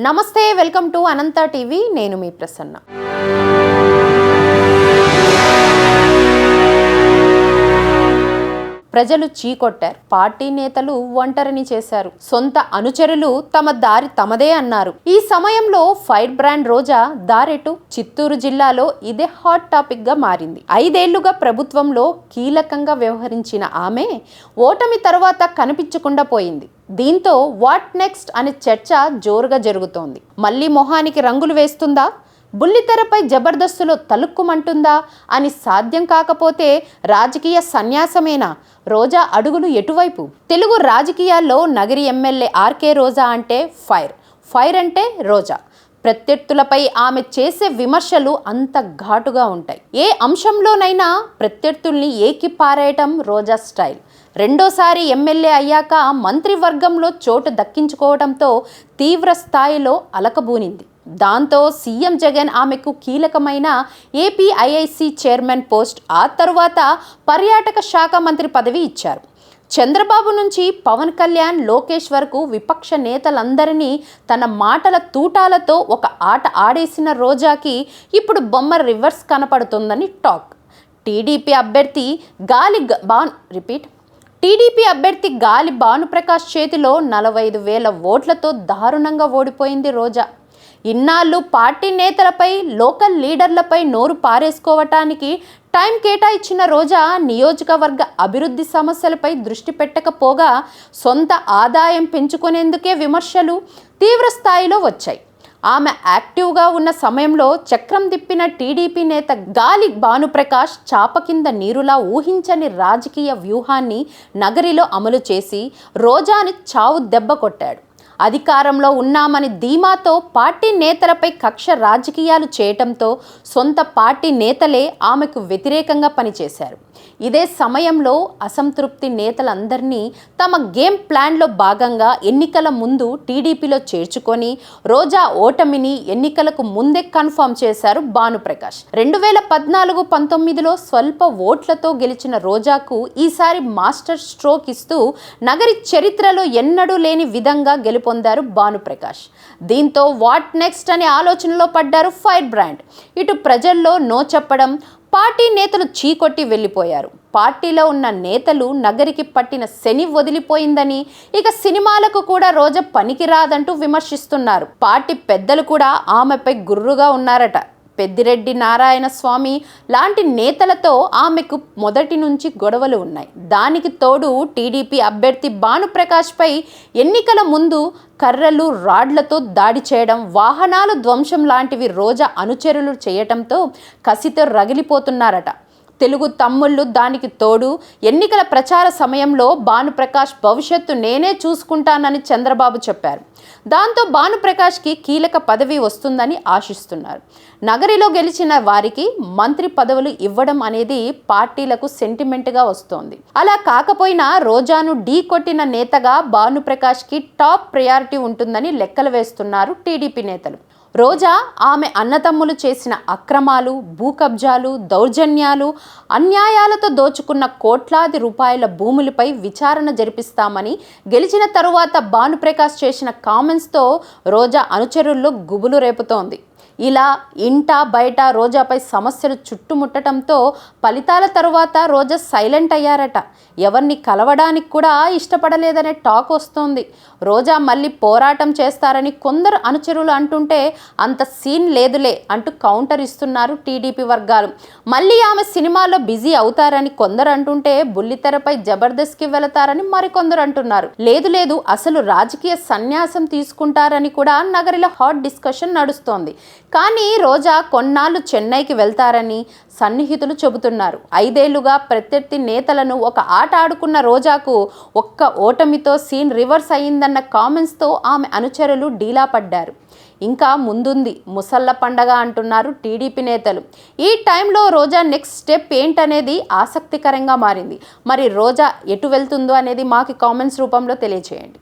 నమస్తే, welcome to Anantha TV. నేను మీ ప్రసన్న. ప్రజలు చీకొట్టారు, పార్టీ నేతలు ఒంటరిని చేశారు, సొంత అనుచరులు తమ దారి తమదే అన్నారు. ఈ సమయంలో ఫైర్ బ్రాండ్ రోజా దారెటు? చిత్తూరు జిల్లాలో ఇదే హాట్ టాపిక్ గా మారింది. 5 ఏళ్లుగా ప్రభుత్వంలో కీలకంగా వ్యవహరించిన ఆమె ఓటమి తర్వాత కనిపించకుండా పోయింది. దీంతో వాట్ నెక్స్ట్ అనే చర్చ జోరుగా జరుగుతోంది. మళ్ళీ మొహానికి రంగులు వేస్తుందా? బుల్లితెరపై జబర్దస్తులో తలుక్కుమంటుందా అని సాధ్యం కాకపోతే రాజకీయ సన్యాసమేనా? రోజా అడుగులు ఎటువైపు? తెలుగు రాజకీయాల్లో నగరి ఎమ్మెల్యే ఆర్కే రోజా అంటే ఫైర్ అంటే రోజా. ప్రత్యర్థులపై ఆమె చేసే విమర్శలు అంత ఘాటుగా ఉంటాయి. ఏ అంశంలోనైనా ప్రత్యర్థుల్ని ఏకిపారేయటం రోజా స్టైల్. రెండోసారి ఎమ్మెల్యే అయ్యాక మంత్రివర్గంలో చోటు దక్కించుకోవడంతో తీవ్ర స్థాయిలో అలకబూనింది. దాంతో సీఎం జగన్ ఆమెకు కీలకమైన ఏపీఐఐసి చైర్మన్ పోస్ట్, ఆ తరువాత పర్యాటక శాఖ మంత్రి పదవి ఇచ్చారు. చంద్రబాబు నుంచి పవన్ కళ్యాణ్, లోకేష్ వరకు విపక్ష నేతలందరినీ తన మాటల తూటాలతో ఒక ఆట ఆడేసిన రోజాకి ఇప్పుడు బొమ్మ రివర్స్ కనపడుతుందని టాక్. టీడీపీ అభ్యర్థి గాలి భానుప్రకాష్ చేతిలో 45,000 ఓట్లతో దారుణంగా ఓడిపోయింది రోజా. ఇన్నాళ్ళు పార్టీ నేతలపై, లోకల్ లీడర్లపై నోరు పారేసుకోవటానికి టైం కేటాయించిన రోజా నియోజకవర్గ అభివృద్ధి సమస్యలపై దృష్టి పెట్టకపోగా సొంత ఆదాయం పెంచుకునేందుకే విమర్శలు తీవ్ర స్థాయిలో వచ్చాయి. ఆమె యాక్టివ్గా ఉన్న సమయంలో చక్రం తిప్పిన టీడీపీ నేత గాలి భానుప్రకాష్ చాప కింద నీరులా ఊహించని రాజకీయ వ్యూహాన్ని నగరిలో అమలు చేసి రోజాని చావు దెబ్బ కొట్టాడు. అధికారంలో ఉన్నామని ధీమాతో పార్టీ నేతలపై కక్ష రాజకీయాలు చేయటంతో సొంత పార్టీ నేతలే ఆమెకు వ్యతిరేకంగా పనిచేశారు. ఇదే సమయంలో అసంతృప్తి నేతలందరినీ తమ గేమ్ ప్లాన్లో భాగంగా ఎన్నికల ముందు టీడీపీలో చేర్చుకొని రోజా ఓటమిని ఎన్నికలకు ముందే కన్ఫర్మ్ చేశారు భానుప్రకాష్. 2014-19లో స్వల్ప ఓట్లతో గెలిచిన రోజాకు ఈసారి మాస్టర్ స్ట్రోక్ ఇస్తూ నగరి చరిత్రలో ఎన్నడూ లేని విధంగా పొందారు భానుప్రకాష్. దీంతో వాట్ నెక్స్ట్ అనే ఆలోచనలో పడ్డారు ఫైర్ బ్రాండ్. ఇటు ప్రజల్లో నో చెప్పడం, పార్టీ నేతలు చీకొట్టి వెళ్ళిపోయారు. పార్టీలో ఉన్న నేతలు నగరికి పట్టిన శని వదిలిపోయిందని, ఇక సినిమాలకు కూడా రోజా పనికిరాదంటూ విమర్శిస్తున్నారు. పార్టీ పెద్దలు కూడా ఆమెపై గుర్రుగా ఉన్నారట. పెద్దిరెడ్డి నారాయణ స్వామి లాంటి నేతలతో ఆమెకు మొదటి నుంచి గొడవలు ఉన్నాయి. దానికి తోడు టీడీపీ అభ్యర్థి భానుప్రకాష్పై ఎన్నికల ముందు కర్రలు, రాడ్లతో దాడి చేయడం, వాహనాలు ధ్వంసం లాంటివి రోజా అనుచరులు చేయటంతో కసితో రగిలిపోతున్నారట తెలుగు తమ్ముళ్ళు. దానికి తోడు ఎన్నికల ప్రచార సమయంలో భానుప్రకాష్ భవిష్యత్తు నేనే చూసుకుంటానని చంద్రబాబు చెప్పారు. దాంతో భానుప్రకాష్కి కీలక పదవి వస్తుందని ఆశిస్తున్నారు. నగరిలో గెలిచిన వారికి మంత్రి పదవులు ఇవ్వడం అనేది పార్టీలకు సెంటిమెంట్గా వస్తోంది. అలా కాకపోయినా రోజాను ఢీ కొట్టిన నేతగా భానుప్రకాష్కి టాప్ ప్రయారిటీ ఉంటుందని లెక్కలు వేస్తున్నారు టీడీపీ నేతలు. రోజా, ఆమె అన్నతమ్ములు చేసిన అక్రమాలు, భూ కబ్జాలు, దౌర్జన్యాలు, అన్యాయాలతో దోచుకున్న కోట్లాది రూపాయల భూములపై విచారణ జరిపిస్తామని గెలిచిన తరువాత భానుప్రకాష్ చేసిన కామెంట్స్తో రోజా అనుచరుల్లో గుబులు రేపుతోంది. ఇలా ఇంట బయట రోజాపై సమస్యలు చుట్టుముట్టడంతో ఫలితాల తరువాత రోజా సైలెంట్ అయ్యారట. ఎవరిని కలవడానికి కూడా ఇష్టపడలేదనే టాక్ వస్తోంది. రోజా మళ్ళీ పోరాటం చేస్తారని కొందరు అనుచరులు అంటుంటే అంత సీన్ లేదులే అంటూ కౌంటర్ ఇస్తున్నారు టీడీపీ వర్గాలు. మళ్ళీ ఆమె సినిమాలో బిజీ అవుతారని కొందరు అంటుంటే బుల్లితెరపై జబర్దస్త్కి వెళతారని మరికొందరు అంటున్నారు. లేదు అసలు రాజకీయ సన్యాసం తీసుకుంటారని కూడా నగరిలో హాట్ డిస్కషన్ నడుస్తోంది. కానీ రోజా కొన్నాళ్ళు చెన్నైకి వెళ్తారని సన్నిహితులు చెబుతున్నారు. 5 ఏళ్లుగా ప్రత్యర్థి నేతలను ఒక ఆట ఆడుకున్న రోజాకు ఒక్క ఓటమితో సీన్ రివర్స్ అయ్యిందన్న కామెంట్స్తో ఆమె అనుచరులు డీలా పడ్డారు. ఇంకా ముందుంది ముసళ్ళ పండగ అంటున్నారు టీడీపీ నేతలు. ఈ టైంలో రోజా నెక్స్ట్ స్టెప్ ఏంటనేది ఆసక్తికరంగా మారింది. మరి రోజా ఎటు వెళ్తుందో అనేది మాకు కామెంట్స్ రూపంలో తెలియజేయండి.